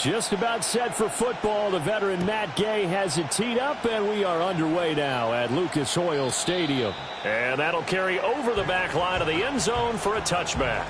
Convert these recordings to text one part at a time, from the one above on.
Just about set for football. The veteran Matt Gay has it teed up, and we are underway now at Lucas Oil Stadium. And that'll carry over the back line of the end zone for a touchback.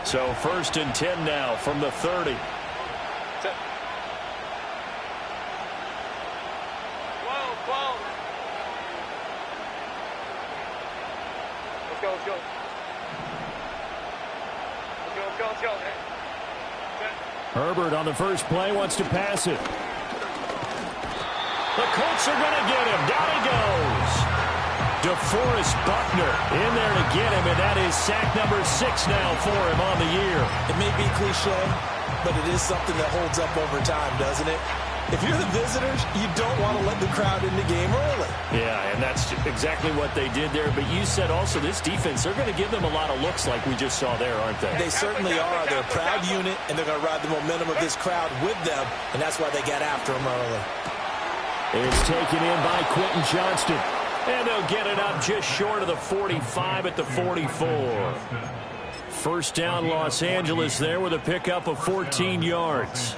So 1st and 10 now from the 30. Let's go. Herbert on the first play wants to pass it. The Colts are going to get him. Down he goes. DeForest Buckner in there to get him, and that is sack number 6 now for him on the year. It may be cliche, but it is something that holds up over time, doesn't it? If you're the visitors, you don't want to let the crowd in the game early. Yeah, and that's exactly what they did there. But you said also this defense, they're going to give them a lot of looks like we just saw there, aren't they? They certainly are. They're a proud unit, and they're going to ride the momentum of this crowd with them, and that's why they got after them early. It's taken in by Quentin Johnston. And they'll get it up just short of the 45 at the 44. First down, Los Angeles there with a pickup of 14 yards.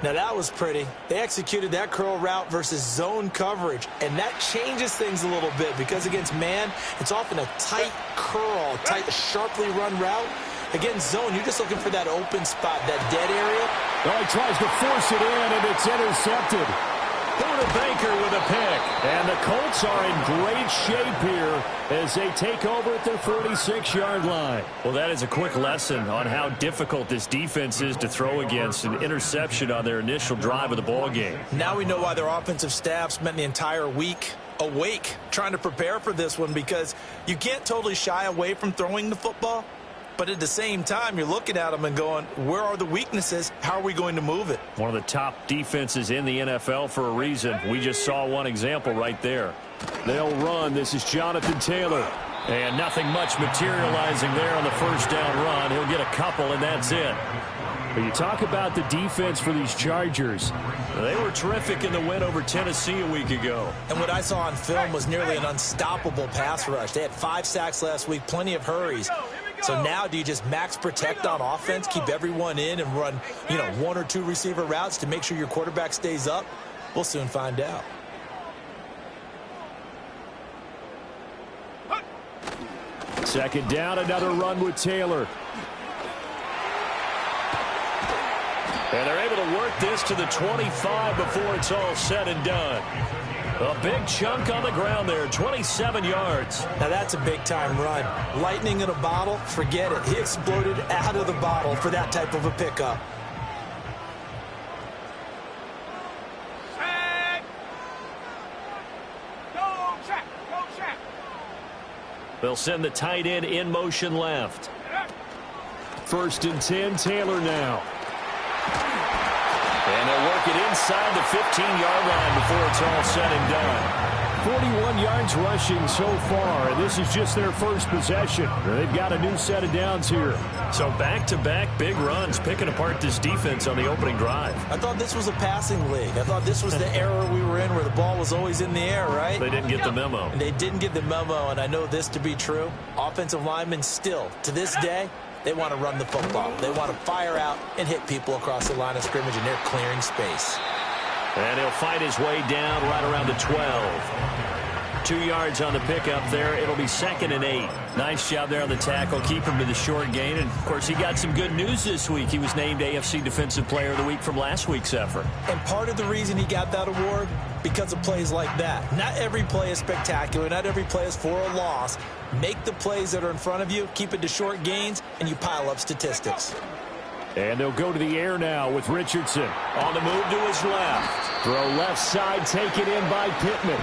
Now that was pretty. They executed that curl route versus zone coverage, and that changes things a little bit because against man, it's often a tight curl, tight, sharply run route. Against zone, you're just looking for that open spot, that dead area. Well, he tries to force it in, and it's intercepted. Buda Baker with a pick. And the Colts are in great shape here as they take over at their 46-yard line. Well, that is a quick lesson on how difficult this defense is to throw against. An interception on their initial drive of the ball game. Now we know why their offensive staff spent the entire week awake trying to prepare for this one, because you can't totally shy away from throwing the football. But at the same time, you're looking at them and going, where are the weaknesses? How are we going to move it? One of the top defenses in the NFL for a reason. We just saw one example right there. They'll run. This is Jonathan Taylor. And nothing much materializing there on the first down run. He'll get a couple, and that's it. But you talk about the defense for these Chargers. They were terrific in the win over Tennessee a week ago. And what I saw on film was nearly an unstoppable pass rush. They had 5 sacks last week, plenty of hurries. So now do you just max protect on offense, keep everyone in, and run, 1 or 2 receiver routes to make sure your quarterback stays up? We'll soon find out. Second down, another run with Taylor. And they're able to work this to the 25 before it's all said and done. A big chunk on the ground there, 27 yards. Now that's a big-time run. Lightning in a bottle, forget it. He exploded out of the bottle for that type of a pickup. They'll send the tight end in motion left. 1st and 10, Taylor now. And they'll work it inside the 15-yard line before it's all said and done. 41 yards rushing so far, and this is just their first possession. They've got a new set of downs here. So back-to-back big runs, picking apart this defense on the opening drive. I thought this was a passing league. I thought this was the era we were in where the ball was always in the air, right? They didn't get the memo. And they didn't get the memo, and I know this to be true. Offensive linemen still, to this day, they want to run the football. They want to fire out and hit people across the line of scrimmage, and they're clearing space. And he'll fight his way down right around the 12. 2 yards on the pickup there. It'll be 2nd and 8. Nice job there on the tackle. Keep him to the short gain. And, of course, he got some good news this week. He was named AFC Defensive Player of the Week from last week's effort. And part of the reason he got that award, because of plays like that. Not every play is spectacular. Not every play is for a loss. Make the plays that are in front of you, keep it to short gains, and you pile up statistics. And they'll go to the air now with Richardson. On the move to his left. Throw left side, taken in by Pittman.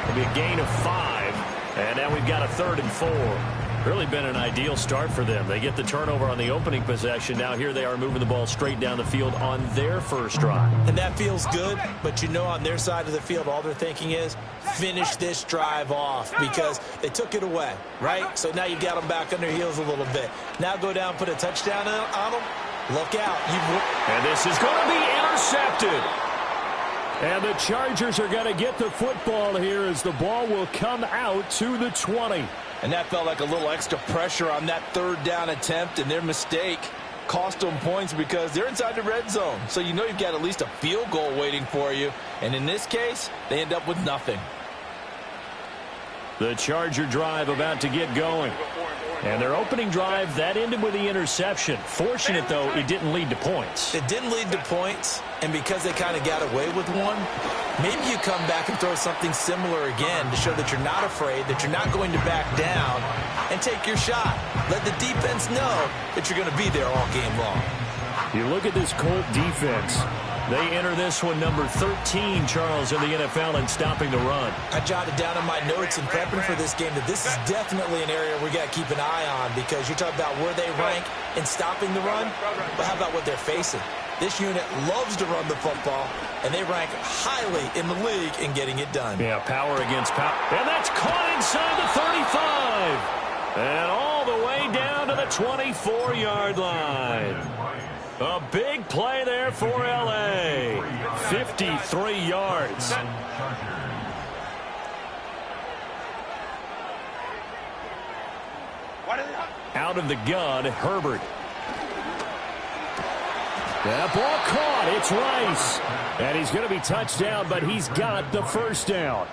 It'll be a gain of 5. And now we've got a 3rd and 4. Really been an ideal start for them. They get the turnover on the opening possession. Now here they are moving the ball straight down the field on their first drive. And that feels good, but you know on their side of the field, all they're thinking is finish this drive off because they took it away, right? So now you got them back on their heels a little bit. Now go down, put a touchdown on them. Look out. And this is going to be intercepted. And the Chargers are going to get the football here as the ball will come out to the 20. And that felt like a little extra pressure on that third down attempt, and their mistake cost them points because they're inside the red zone. So you know you've got at least a field goal waiting for you. And in this case, they end up with nothing. The Charger drive about to get going. And their opening drive, that ended with the interception. Fortunate, though, it didn't lead to points. It didn't lead to points, and because they kind of got away with one, maybe you come back and throw something similar again to show that you're not afraid, that you're not going to back down, and take your shot. Let the defense know that you're going to be there all game long. You look at this Colt defense. They enter this one number 13, Charles, in the NFL in stopping the run. I jotted down in my notes in prepping for this game that this is definitely an area we got to keep an eye on because you talk about where they rank in stopping the run, but how about what they're facing? This unit loves to run the football, and they rank highly in the league in getting it done. Yeah, power against power. And that's caught inside the 35. And all the way down to the 24-yard line. A big play there for L.A. 53 yards. Out of the gun, Herbert. That ball caught. It's Rice. And he's going to be touched down, but he's got the first down.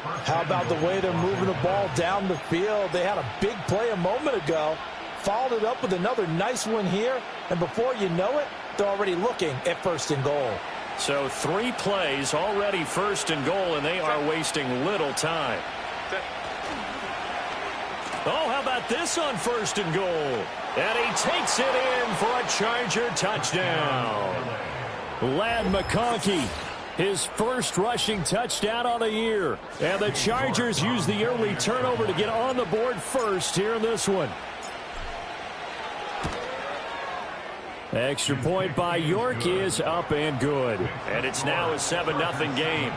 How about the way they're moving the ball down the field? They had a big play a moment ago. Followed it up with another nice one here, and before you know it, they're already looking at first and goal. So 3 plays already first and goal, and they are wasting little time. Oh, how about this on first and goal? And he takes it in for a Charger touchdown. Ladd McConkey, his first rushing touchdown on the year. And the Chargers use the early turnover to get on the board first here in this one. Extra point by York is up and good. And it's now a 7-0 game.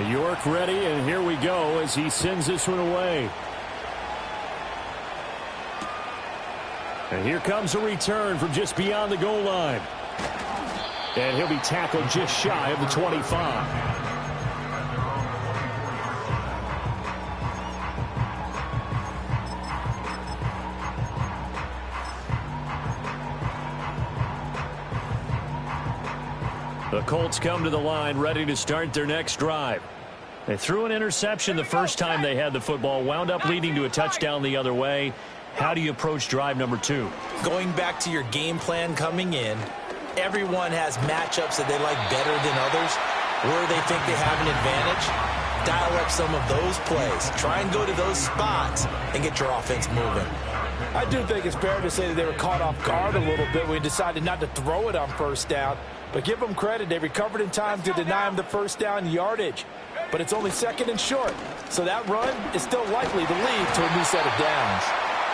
York ready, and here we go as he sends this one away. And here comes a return from just beyond the goal line. And he'll be tackled just shy of the 25. The Colts come to the line ready to start their next drive. They threw an interception the first time they had the football, wound up leading to a touchdown the other way. How do you approach drive number 2? Going back to your game plan coming in, everyone has matchups that they like better than others, where they think they have an advantage. Dial up some of those plays. Try and go to those spots and get your offense moving. I do think it's fair to say that they were caught off guard a little bit when we decided not to throw it on first down. But give them credit. They recovered in time to deny him the first down yardage. But it's only second and short. So that run is still likely to lead to a new set of downs.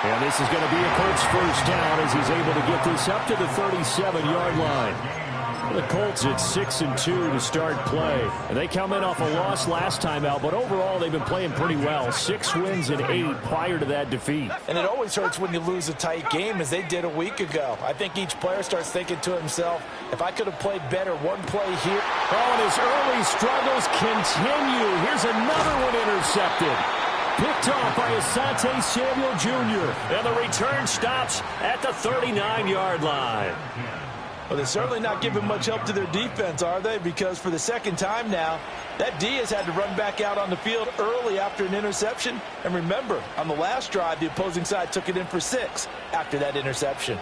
And this is going to be a Colts first down as he's able to get this up to the 37-yard line. The Colts at 6-2 to start play. And they come in off a loss last time out, but overall they've been playing pretty well. 6 wins and 8 prior to that defeat. And it always hurts when you lose a tight game, as they did a week ago. I think each player starts thinking to himself, if I could have played better one play here. Oh, and his early struggles continue. Here's another one intercepted. Picked off by Asante Samuel Jr. And the return stops at the 39-yard line. Well, they're certainly not giving much help to their defense, are they? Because for the second time now, that D has had to run back out on the field early after an interception. And remember, on the last drive, the opposing side took it in for 6 after that interception.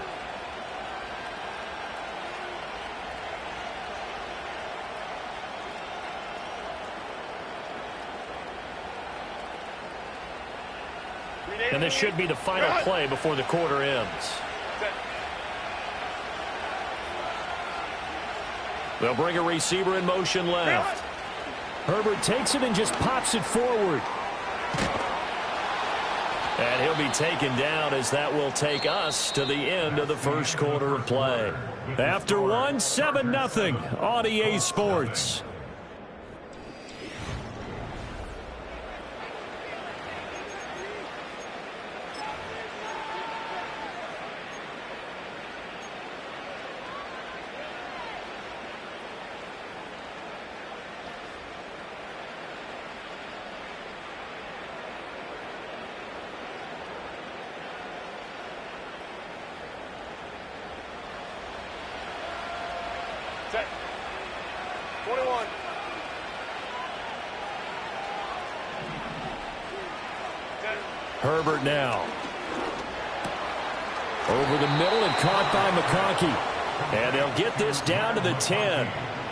And this should be the final play before the quarter ends. They'll bring a receiver in motion left. Herbert takes it and just pops it forward. And he'll be taken down as that will take us to the end of the first quarter of play. After one, 7-0 on EA Sports. Set. 21. Set. Herbert now. Over the middle and caught by McConkey. And they'll get this down to the 10.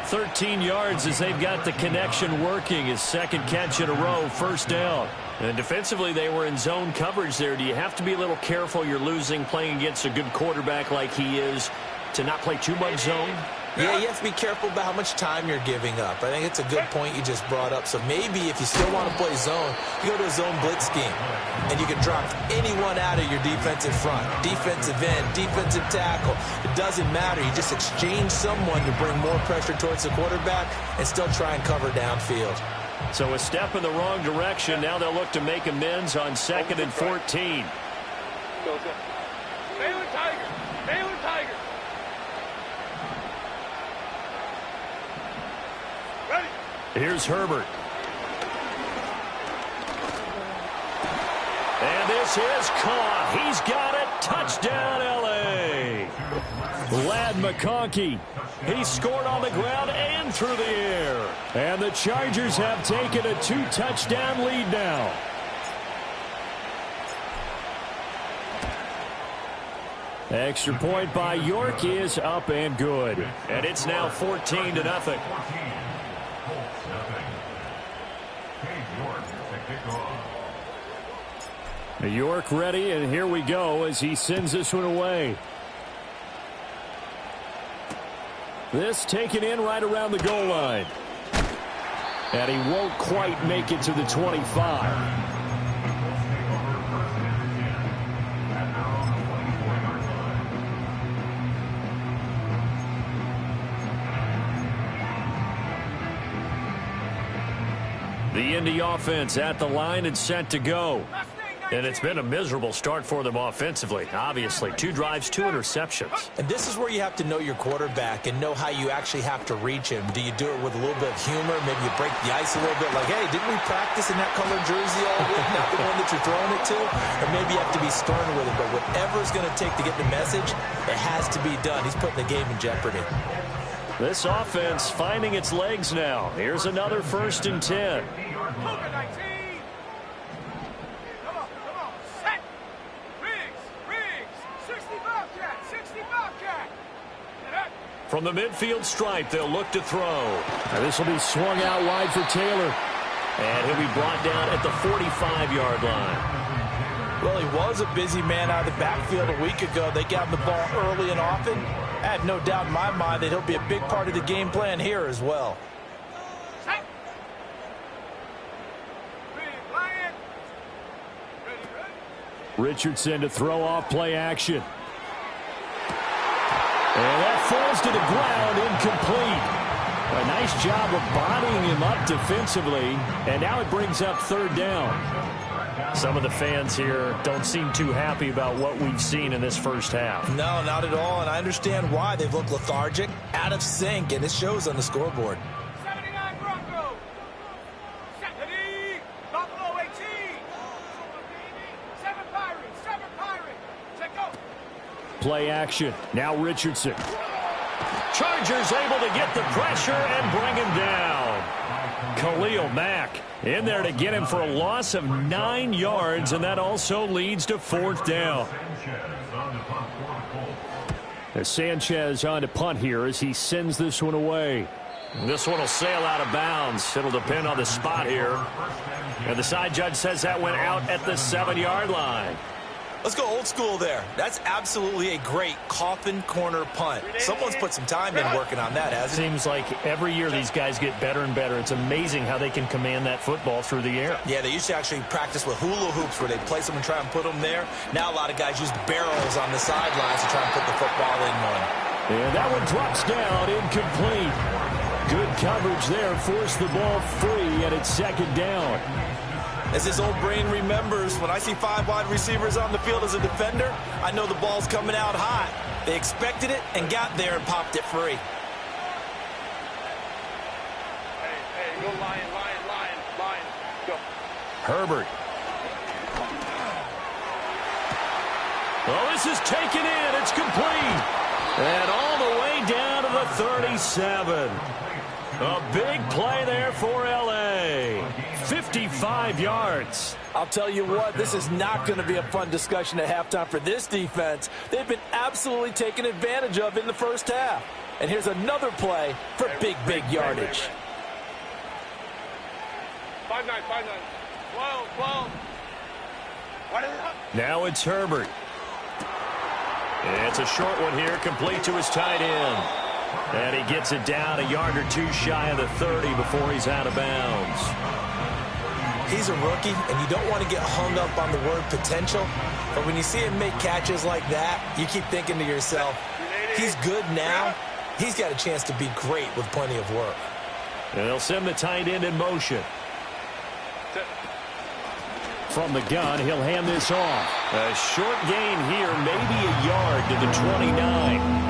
13 yards as they've got the connection working. His second catch in a row, first down. And defensively, they were in zone coverage there. Do you have to be a little careful? You're losing playing against a good quarterback like he is to not play too much zone? Yeah, you have to be careful about how much time you're giving up. I think it's a good point you just brought up. So maybe if you still want to play zone, you go to a zone blitz scheme. And you can drop anyone out of your defensive front. Defensive end, defensive tackle. It doesn't matter. You just exchange someone to bring more pressure towards the quarterback and still try and cover downfield. So a step in the wrong direction. Now they'll look to make amends on 2nd and 14. Go, go. Baylor Tiger. Baylor Tiger. Ready. Here's Herbert. And this is caught. He's got it. Touchdown, L.A. Lad McConkey. He scored on the ground and through the air. And the Chargers have taken a 2-touchdown lead now. Extra point by York is up and good. And it's now 14-0. York ready, and here we go as he sends this one away. This taken in right around the goal line. And he won't quite make it to the 25. The Indy offense at the line and set to go. And it's been a miserable start for them offensively. Obviously, 2 drives, 2 interceptions. And this is where you have to know your quarterback and know how you actually have to reach him. Do you do it with a little bit of humor? Maybe you break the ice a little bit like, hey, didn't we practice in that colored jersey all week? Not the one that you're throwing it to? Or maybe you have to be stern with it. But whatever it's going to take to get the message, it has to be done. He's putting the game in jeopardy. This offense finding its legs now. Here's another 1st and 10. From the midfield stripe, they'll look to throw. Now this will be swung out wide for Taylor. And he'll be brought down at the 45-yard line. Well, he was a busy man out of the backfield a week ago. They got him the ball early and often. I have no doubt in my mind that he'll be a big part of the game plan here as well. Richardson to throw off play action. And that falls to the ground, incomplete. A nice job of bodying him up defensively, and now it brings up 3rd down. Some of the fans here don't seem too happy about what we've seen in this first half. No, not at all, and I understand why. They've looked lethargic, out of sync, and it shows on the scoreboard. 79 Broncos. 70 Buffalo 18. 7 Pirates. 7 Pirates. Check go. Play action. Now Richardson. Chargers able to get the pressure and bring him down. Khalil Mack in there to get him for a loss of 9 yards, and that also leads to 4th down. As Sanchez on to punt here as he sends this one away. This one will sail out of bounds. It'll depend on the spot here. And the side judge says that went out at the 7-yard line. Let's go old school there. That's absolutely a great coffin corner punt. Someone's put some time in working on that, hasn't it? Seems like every year these guys get better and better. It's amazing how they can command that football through the air. Yeah, they used to actually practice with hula hoops where they place them and try and put them there. Now a lot of guys use barrels on the sidelines to try and put the football in one. And that one drops down, incomplete. Good coverage there, forced the ball free, and it's second down. As his old brain remembers, when I see 5 wide receivers on the field as a defender, I know the ball's coming out hot. They expected it and got there and popped it free. Hey, go Lion, go. Herbert. Well, this is taken in. It's complete. And all the way down to the 37. A big play there for L.A. 55 yards. I'll tell you what, this is not going to be a fun discussion at halftime for this defense. They've been absolutely taken advantage of in the first half. And here's another play for big yardage. 5-9, 12. What is it? Now it's Herbert. It's a short one here, complete to his tight end. And he gets it down a yard or two shy of the 30 before he's out of bounds. He's a rookie, and you don't want to get hung up on the word potential. But when you see him make catches like that, you keep thinking to yourself, he's good now. He's got a chance to be great with plenty of work. And they'll send the tight end in motion. From the gun, he'll hand this off. A short gain here, maybe a yard to the 29.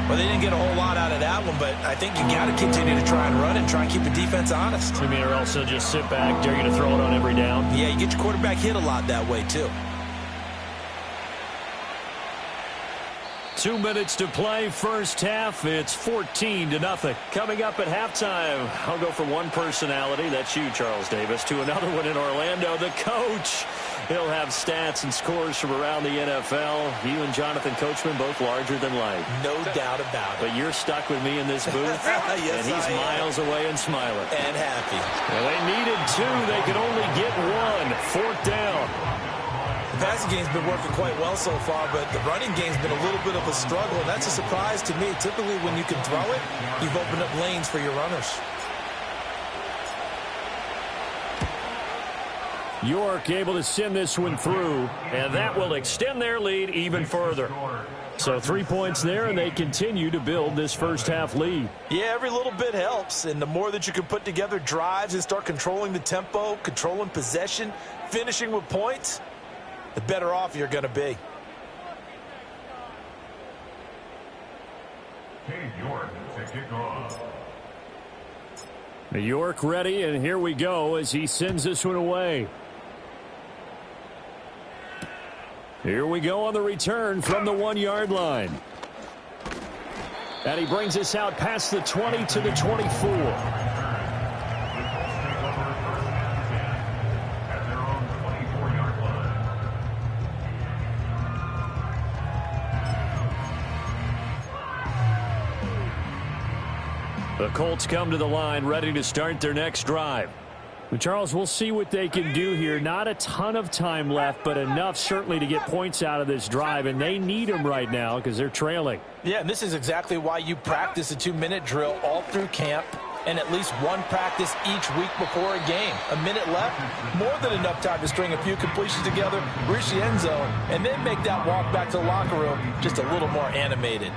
Well, they didn't get a whole lot out of that one, but I think you got to continue to try and run and try and keep the defense honest. You mean, or else they'll just sit back, dare you to throw it on every down? Yeah, you get your quarterback hit a lot that way, too. 2 minutes to play, first half. It's 14-0. Coming up at halftime, I'll go from one personality, that's you, Charles Davis, to another one in Orlando, the coach. He'll have stats and scores from around the NFL. You and Jonathan Coachman, both larger than life. No doubt about it. But you're stuck with me in this booth, yes, and he's miles away and smiling. And happy. Well, they needed 2. They could only get 1. 4th down. The passing game's been working quite well so far, but the running game's been a little bit of a struggle, and that's a surprise to me. Typically, when you can throw it, you've opened up lanes for your runners. York able to send this one through, and that will extend their lead even further. So 3 points there, and they continue to build this first half lead. Yeah, every little bit helps, and the more that you can put together drives and start controlling the tempo, controlling possession, finishing with points, the better off you're going to be. New York ready, and here we go as he sends this one away. Here we go on the return from the 1-yard line. And he brings us out past the 20 to the 24. The Colts come to the line ready to start their next drive. But Charles, we'll see what they can do here. Not a ton of time left, but enough certainly to get points out of this drive, and they need them right now because they're trailing. Yeah, and this is exactly why you practice a 2-minute drill all through camp and at least one practice each week before a game. A minute left, more than enough time to string a few completions together, reach the end zone, and then make that walk back to the locker room just a little more animated.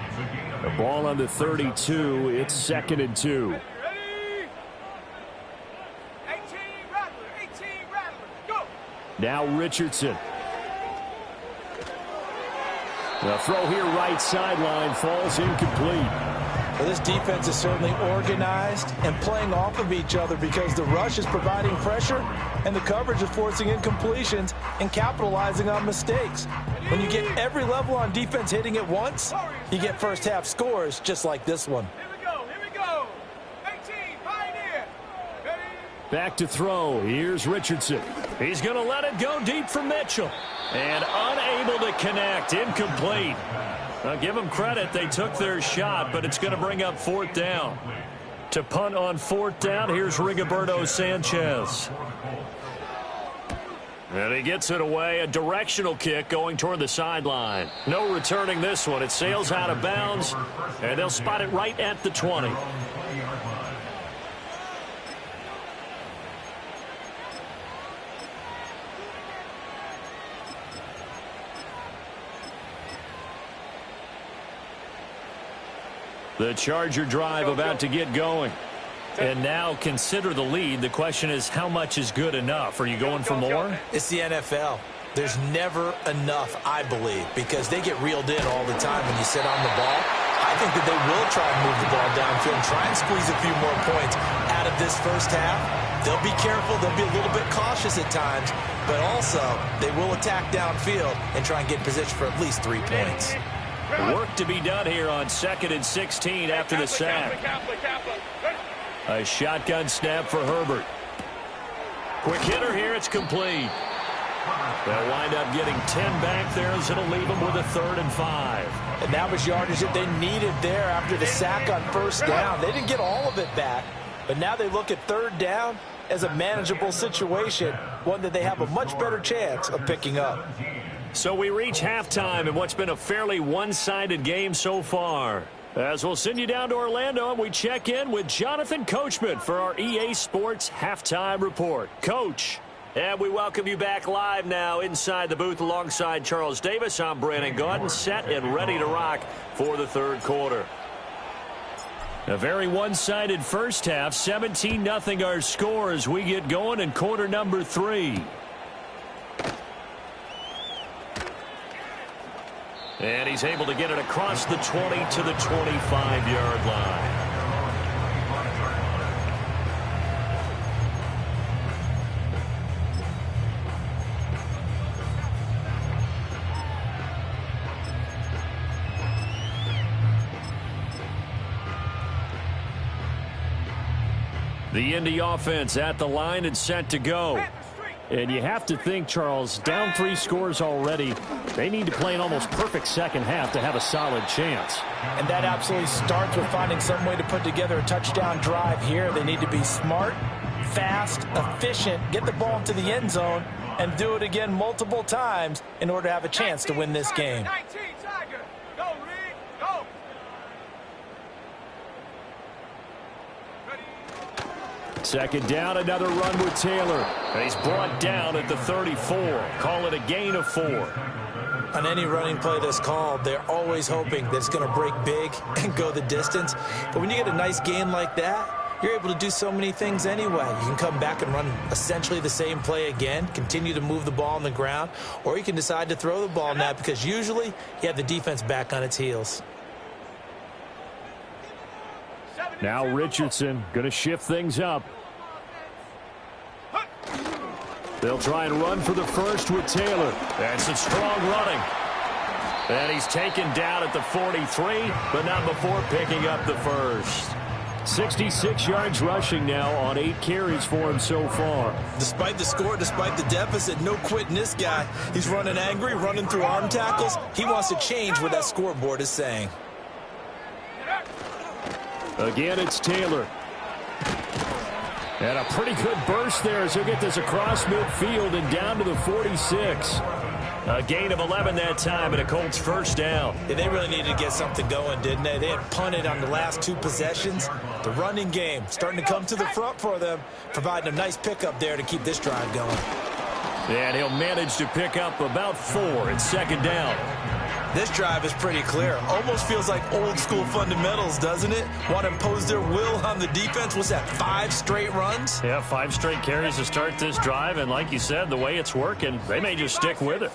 The ball on the 32. It's 2nd and 2. Ready? 18 Rattler, go! Now Richardson. The throw here right sideline falls incomplete. Well, this defense is certainly organized and playing off of each other because the rush is providing pressure and the coverage is forcing incompletions and capitalizing on mistakes. When you get every level on defense hitting at once, you get first half scores just like this one. Here we go. 18, Pioneer. Ready? Back to throw. Here's Richardson. He's going to let it go deep for Mitchell. And unable to connect. Incomplete. Now, give them credit. They took their shot, but it's going to bring up 4th down. To punt on 4th down, here's Rigoberto Sanchez. And he gets it away, a directional kick going toward the sideline. No returning this one. It sails out of bounds, and they'll spot it right at the 20. The Charger drive about to get going. And now consider the lead. The question is, how much is good enough? Are you going for more? It's the NFL. There's never enough, I believe, because they get reeled in all the time when you sit on the ball. I think that they will try and move the ball downfield and try and squeeze a few more points out of this first half. They'll be careful. They'll be a little bit cautious at times, but also they will attack downfield and try and get in position for at least 3 points. Work to be done here on 2nd and 16 after the sack. A shotgun snap for Herbert. Quick hitter here. It's complete. They'll wind up getting 10 back there as it'll leave them with a 3rd and 5. And that was yardage that they needed there after the sack on first down. They didn't get all of it back, but now they look at 3rd down as a manageable situation, one that they have a much better chance of picking up. So we reach halftime in what's been a fairly one-sided game so far. As we'll send you down to Orlando, and we check in with Jonathan Coachman for our EA Sports Halftime Report. Coach, and we welcome you back live now inside the booth alongside Charles Davis. I'm Brandon Gaudin, set and ready to rock for the 3rd quarter. A very one-sided first half, 17-0 our score as we get going in quarter number 3. And he's able to get it across the 20 to the 25-yard line. The Indy offense at the line and set to go. And you have to think, Charles, down 3 scores already. They need to play an almost perfect second half to have a solid chance. And that absolutely starts with finding some way to put together a touchdown drive here. They need to be smart, fast, efficient, get the ball into the end zone, and do it again multiple times in order to have a chance to win this game. 19, Tiger. Go, Reed. Go. Second down, another run with Taylor. And he's brought down at the 34. Call it a gain of 4. On any running play that's called, they're always hoping that it's going to break big and go the distance. But when you get a nice gain like that, you're able to do so many things anyway. You can come back and run essentially the same play again, continue to move the ball on the ground, or you can decide to throw the ball now because usually you have the defense back on its heels. Now Richardson going to shift things up. They'll try and run for the first with Taylor. And some strong running. And he's taken down at the 43, but not before picking up the first. 66 yards rushing now on 8 carries for him so far. Despite the score, despite the deficit, no quitting this guy. He's running angry, running through arm tackles. He wants to change what that scoreboard is saying. Again, it's Taylor. And a pretty good burst there as he'll get this across midfield and down to the 46. A gain of 11 that time and a Colts first down. Yeah, they really needed to get something going, didn't they? They had punted on the last 2 possessions. The running game starting to come to the front for them, providing a nice pickup there to keep this drive going. And he'll manage to pick up about 4 at second down. This drive is pretty clear. Almost feels like old school fundamentals, doesn't it? Want to impose their will on the defense. What's that, 5 straight runs? Yeah, 5 straight carries to start this drive. And like you said, the way it's working, they may just stick with it.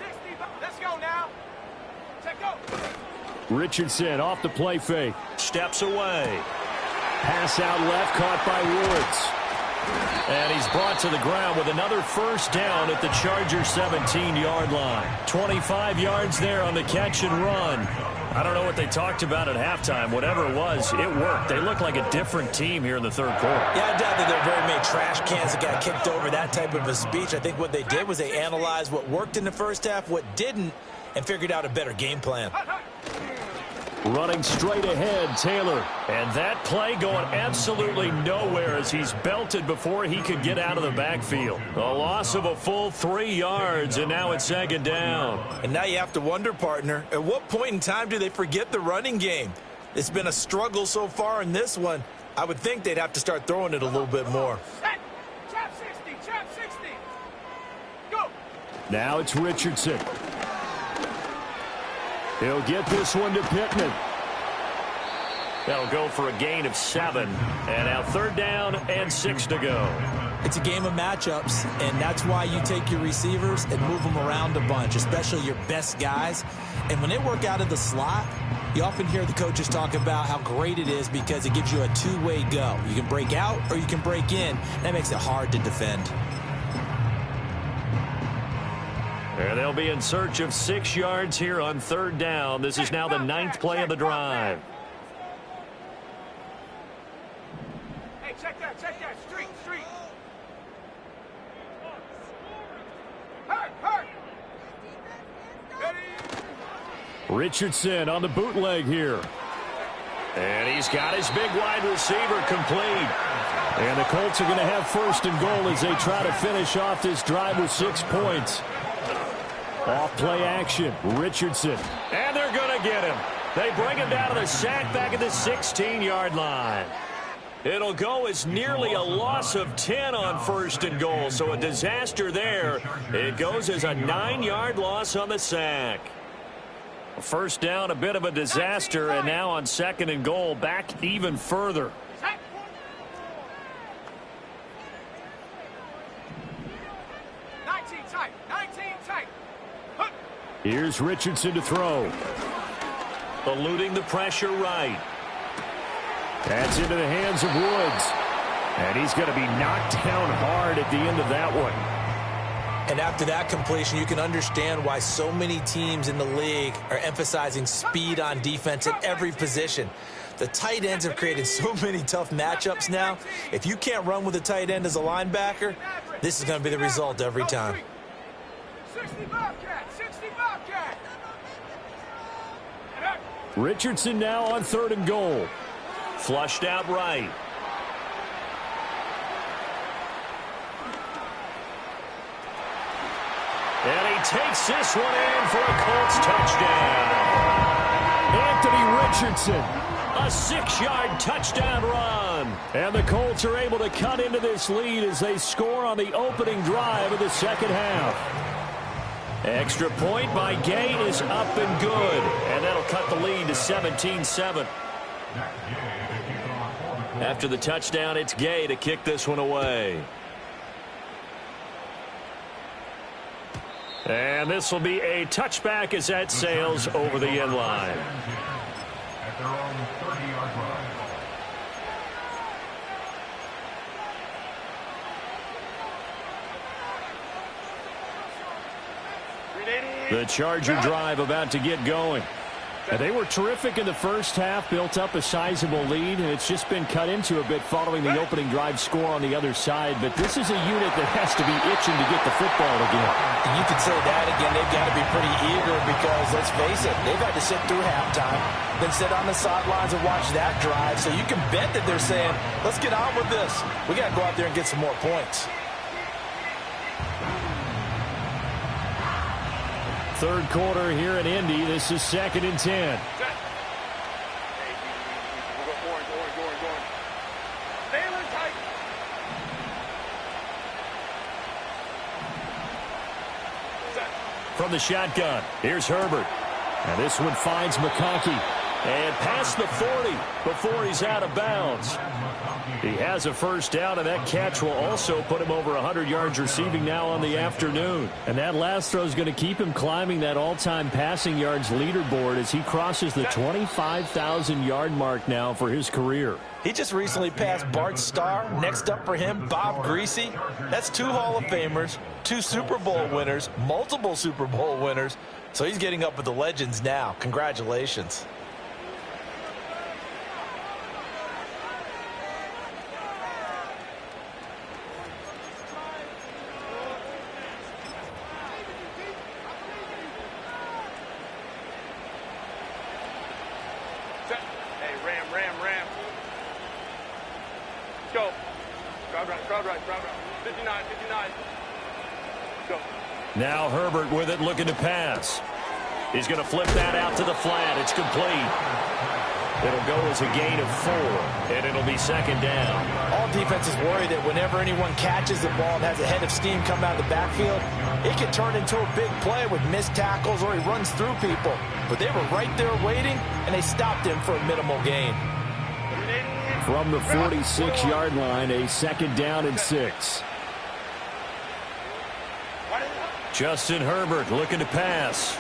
Let's go now. Take go. Richardson off the play fake. Steps away. Pass out left, caught by Woods. And he's brought to the ground with another first down at the Chargers 17-yard line. 25 yards there on the catch and run. I don't know what they talked about at halftime. Whatever it was, it worked. They look like a different team here in the 3rd quarter. Yeah, I doubt that there are very many trash cans that got kicked over that type of a speech. I think what they did was they analyzed what worked in the first half, what didn't, and figured out a better game plan. Running straight ahead, Taylor. And that play going absolutely nowhere as he's belted before he could get out of the backfield. A loss of a full 3 yards, and now it's second down. And now you have to wonder, partner, at what point in time do they forget the running game? It's been a struggle so far in this one. I would think they'd have to start throwing it a little bit more. Chop 60, chop 60. Go. Now it's Richardson. He'll get this one to Pittman. That'll go for a gain of 7. And now 3rd down and 6 to go. It's a game of matchups, and that's why you take your receivers and move them around a bunch, especially your best guys. And when they work out of the slot, you often hear the coaches talk about how great it is because it gives you a two-way go. You can break out or you can break in. That makes it hard to defend. And they'll be in search of 6 yards here on 3rd down. This is now the 9th play of the drive. Hey, check that, street. Hurt. Richardson on the bootleg here. And he's got his big wide receiver complete. And the Colts are going to have 1st and goal as they try to finish off this drive with 6 points. Off play action, Richardson. And they're going to get him. They bring him down to the sack back at the 16-yard line. It'll go as nearly a loss of 10 on 1st and goal, so a disaster there. It goes as a 9-yard loss on the sack. 1st down, a bit of a disaster, and now on 2nd and goal, back even further. 19 tight. Here's Richardson to throw. Eluding the pressure right. That's into the hands of Woods. And he's going to be knocked down hard at the end of that one. And after that completion, you can understand why so many teams in the league are emphasizing speed on defense at every position. The tight ends have created so many tough matchups now. If you can't run with a tight end as a linebacker, this is going to be the result every time. 60 Bobcat. Richardson now on 3rd and goal. Flushed out right. And he takes this one in for a Colts touchdown. Anthony Richardson. A 6-yard touchdown run. And the Colts are able to cut into this lead as they score on the opening drive of the 2nd half. Extra point by Gay is up and good. And that'll cut the lead to 17-7. After the touchdown, it's Gay to kick this one away. And this will be a touchback as that sails over the end line. At their own 30-yard line. The Charger drive about to get going. And they were terrific in the first half, built up a sizable lead, and it's just been cut into a bit following the opening drive score on the other side. But this is a unit that has to be itching to get the football again. And you could say that again. They've got to be pretty eager because, let's face it, they've had to sit through halftime, then sit on the sidelines and watch that drive. So you can bet that they're saying, let's get on with this. We got to go out there and get some more points. 3rd quarter here in Indy. This is 2nd and 10. Orange. Baylor tight. From the shotgun, here's Herbert. And this one finds McConkey. And past the 40 before he's out of bounds. He has a 1st down, and that catch will also put him over 100 yards receiving now on the afternoon. And that last throw is going to keep him climbing that all-time passing yards leaderboard as he crosses the 25,000-yard mark now for his career. He just recently passed Bart Starr. Next up for him, Bob Greasy. That's 2 Hall of Famers, 2 Super Bowl winners, multiple Super Bowl winners. So he's getting up with the legends now. Congratulations. Set. Hey, ram. Go. Crowd right. 59. Go. Now Herbert with it, looking to pass. He's going to flip that out to the flat. It's complete. It'll go as a gain of 4, and it'll be second down. All defenses worry that whenever anyone catches the ball and has a head of steam coming out of the backfield, it can turn into a big play with missed tackles or he runs through people. But they were right there waiting, and they stopped him for a minimal gain. From the 46-yard line, a second down and 6. Justin Herbert looking to pass.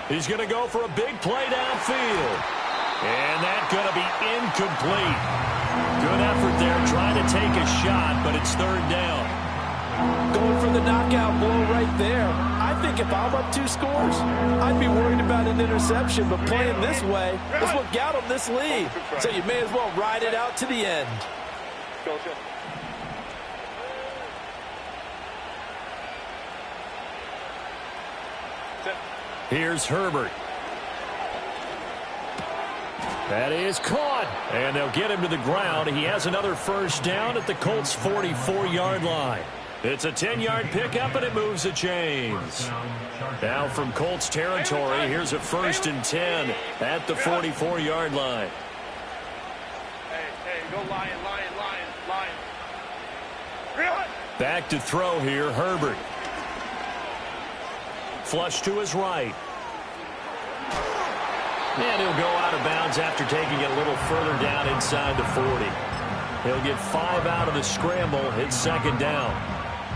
He's going to go for a big play downfield. And that's going to be incomplete. Good effort there trying to take a shot, but it's third down. Going for the knockout blow right there. I think if I'm up 2 scores, I'd be worried about an interception, but playing this way is what got them this lead. So you may as well ride it out to the end. Go. Here's Herbert. That is caught. And they'll get him to the ground. He has another first down at the Colts' 44-yard line. It's a 10-yard pickup, and it moves the chains. Now from Colts territory, here's a 1st and 10 at the 44-yard line. Hey, go Lion. Back to throw here, Herbert. Flush to his right. And he'll go out of bounds after taking it a little further down inside the 40. He'll get 5 out of the scramble. It's second down.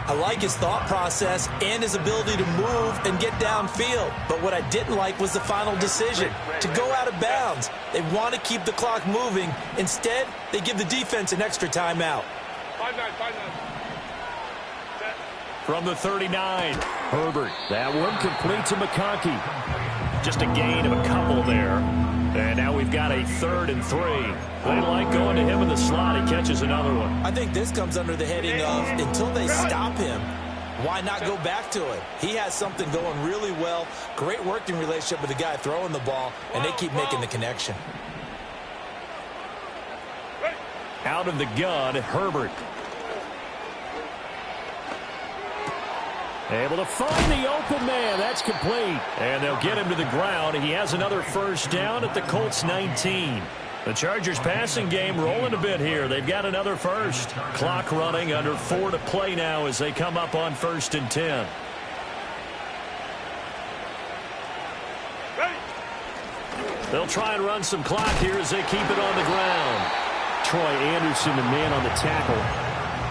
I like his thought process and his ability to move and get downfield. But what I didn't like was the final decision, to go out of bounds. They want to keep the clock moving. Instead, they give the defense an extra timeout. 5-9. From the 39, Herbert. That one complete to McConkey. just a gain of a couple there. And now we've got a 3rd and 3. They like going to him in the slot. He catches another one. I think this comes under the heading of, until they stop him, why not go back to it? He has something going really well. Great working relationship with the guy throwing the ball, and they keep making the connection. Out of the gun, Herbert. Able to find the open man. That's complete. And they'll get him to the ground. He has another first down at the Colts 19. The Chargers passing game rolling a bit here. They've got another first. Clock running, under 4 to play now as they come up on 1st and 10. They'll try and run some clock here as they keep it on the ground. Troy Anderson, the man on the tackle.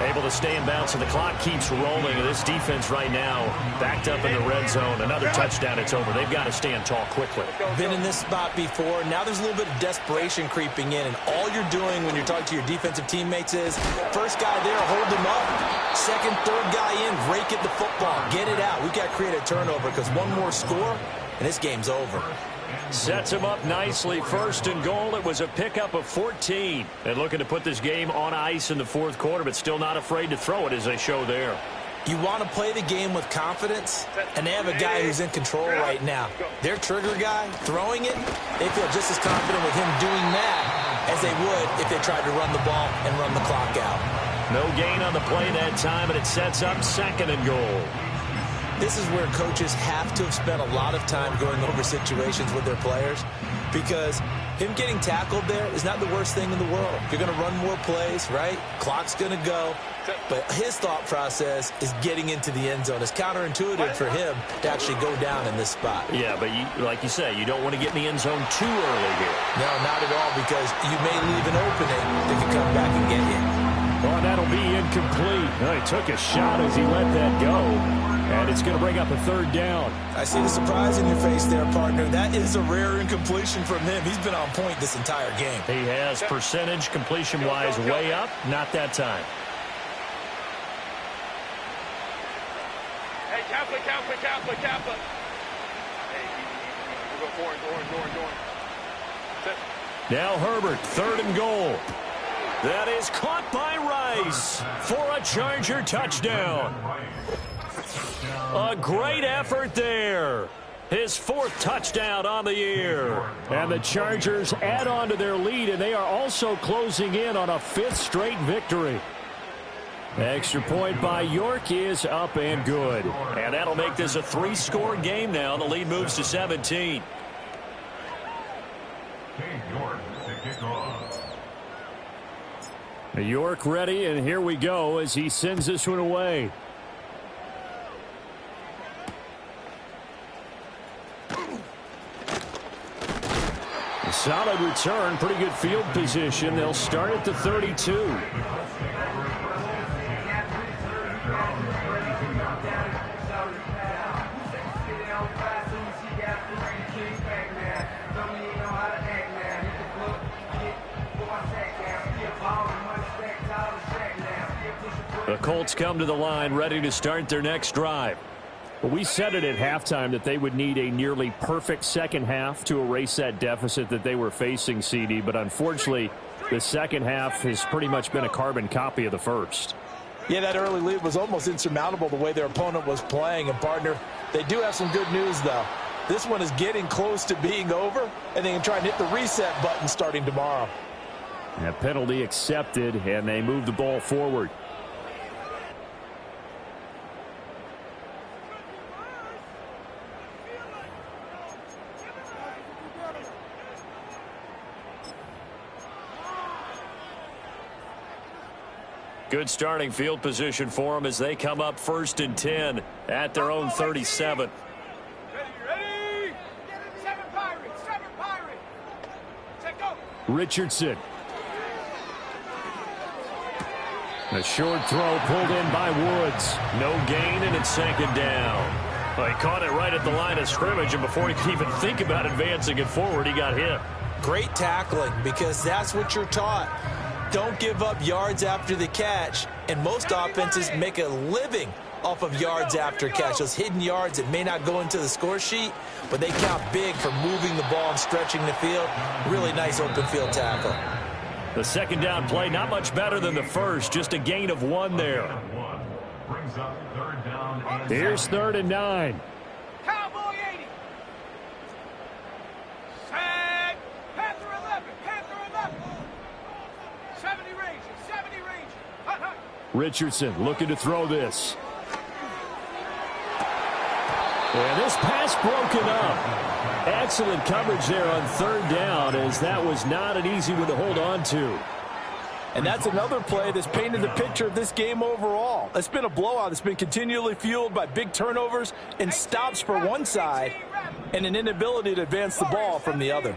Able to stay in bounds, and the clock keeps rolling. And this defense right now backed up in the red zone. Another touchdown, it's over. They've got to stand tall quickly. Been in this spot before. Now there's a little bit of desperation creeping in, and all you're doing when you're talking to your defensive teammates is, first guy there, hold him up. Second, third guy in, rake at the football. Get it out. We've got to create a turnover because one more score, and this game's over. Sets him up nicely. 1st and goal. It was a pickup of 14. And looking to put this game on ice in the 4th quarter, but still not afraid to throw it as they show there. You want to play the game with confidence, and they have a guy who's in control right now. Their trigger guy, throwing it, they feel just as confident with him doing that as they would if they tried to run the ball and run the clock out. No gain on the play that time, and it sets up 2nd and goal. This is where coaches have to have spent a lot of time going over situations with their players, because him getting tackled there is not the worst thing in the world. You're going to run more plays, right? Clock's going to go. But his thought process is getting into the end zone. It's counterintuitive for him to actually go down in this spot. Yeah, but like you say, you don't want to get in the end zone too early here. No, not at all, because you may leave an opening that can come back and get you. Oh, that'll be incomplete. Well, he took a shot as he let that go. And it's going to bring up a 3rd down. I see the surprise in your face there, partner. That is a rare incompletion from him. He's been on point this entire game. He has percentage completion-wise way up. Not that time. Hey, Kappa. Hey, we'll go orange. Now Herbert, 3rd and goal. That is caught by Rice for a Charger touchdown. A great effort there. His 4th touchdown on the year. And the Chargers add on to their lead, and they are also closing in on a 5th straight victory. Extra point by York is up and good. And that'll make this a 3-score game now. The lead moves to 17. York to kick off. York ready, and here we go as he sends this one away. A solid return, pretty good field position. They'll start at the 32. The Colts come to the line ready to start their next drive. Well, we said it at halftime that they would need a nearly perfect second half to erase that deficit that they were facing, CD, but unfortunately the second half has pretty much been a carbon copy of the first. Yeah, that early lead was almost insurmountable the way their opponent was playing. And, partner, they do have some good news, though. This one is getting close to being over, and they can try and hit the reset button starting tomorrow. That penalty accepted, and they move the ball forward. Good starting field position for them as they come up 1st and 10 at their own 37. Ready? 7 Pirates. 7 Pirates. Set go. Richardson. A short throw pulled in by Woods. No gain, and it's 2nd down. Well, he caught it right at the line of scrimmage, and before he could even think about advancing it forward, he got hit. Great tackling, because that's what you're taught. Don't give up yards after the catch, and most offenses make a living off of yards after catch. Those hidden yards that may not go into the score sheet, but they count big for moving the ball and stretching the field. Really nice open field tackle. The 2nd down play, not much better than the first, just a gain of 1 there. Brings up 3rd down and Here's 3rd and 9. Cowboy 80. Set. Panther 11. Panther 11. 70 Ranger. 70 Ranger. Hut, hut. Richardson looking to throw this. And this pass broken up. Excellent coverage there on 3rd down, as that was not an easy one to hold on to. And that's another play that's painted the picture of this game overall. It's been a blowout. It's been continually fueled by big turnovers and stops for one side and an inability to advance the ball from the other.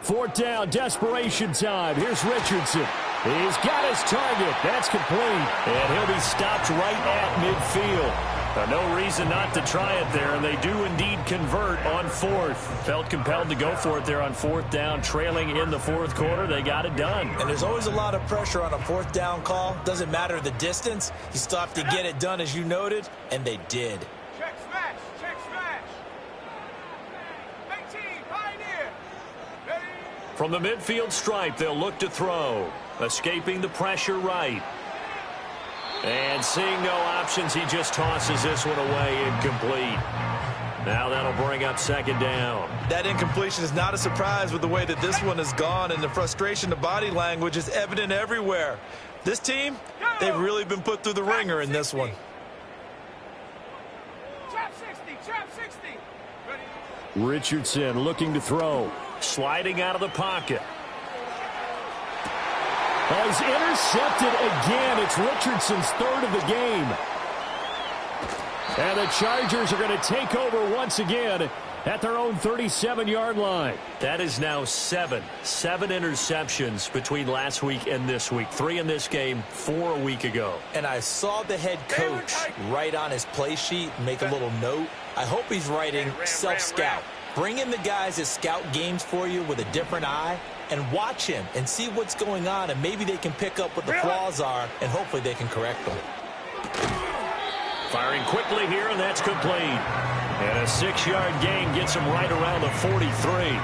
4th down, desperation time. Here's Richardson. He's got his target. That's complete. And he'll be stopped right at midfield. No reason not to try it there, and they do indeed convert on 4th. Felt compelled to go for it there on 4th down, trailing in the 4th quarter. They got it done. And there's always a lot of pressure on a 4th down call. Doesn't matter the distance. You still have to get it done, as you noted, and they did. Check smash. Check smash. 19. Pioneer. Ready. From the midfield stripe, they'll look to throw. Escaping the pressure right. And seeing no options, he just tosses this one away, incomplete. Now that'll bring up 2nd down. That incompletion is not a surprise with the way that this one has gone, and the frustration of body language is evident everywhere. This team, they've really been put through the ringer in this one. Trap 60. Trap 60. Ready. Richardson looking to throw. Sliding out of the pocket. Oh, he's intercepted again. It's Richardson's 3rd of the game. And the Chargers are going to take over once again at their own 37-yard line. That is now 7 interceptions between last week and this week. 3 in this game, 4 a week ago. And I saw the head coach write on his play sheet, make a little note. I hope he's writing self-scout. Bring in the guys that scout games for you with a different eye and watch him and see what's going on, and maybe they can pick up what the flaws are, and hopefully they can correct them. Firing quickly here, and that's complete. And a 6-yard gain gets him right around the 43.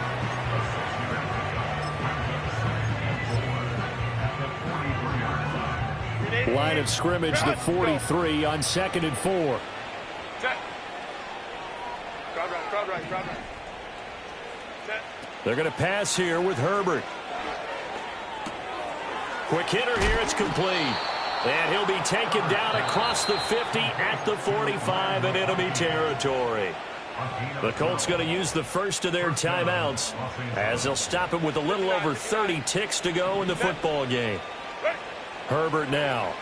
Line of scrimmage, the 43 on 2nd and 4. They're going to pass here with Herbert. Quick hitter here. It's complete. And he'll be taken down across the 50 at the 45, and it'll be territory. The Colts going to use the first of their timeouts as they'll stop it with a little over 30 ticks to go in the football game. Herbert now.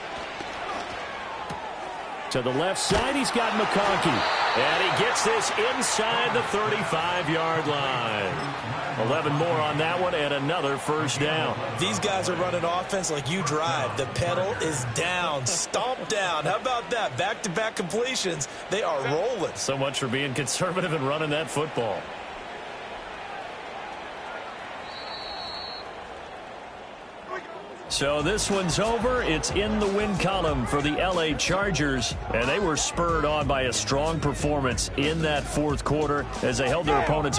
To the left side, he's got McConkey. And he gets this inside the 35-yard line. 11 more on that one and another first down. These guys are running offense like you drive. The pedal is down, stomp down. How about that? Back-to-back completions. They are rolling. So much for being conservative and running that football. So this one's over. It's in the win column for the L.A. Chargers, and they were spurred on by a strong performance in that fourth quarter as they held their opponents on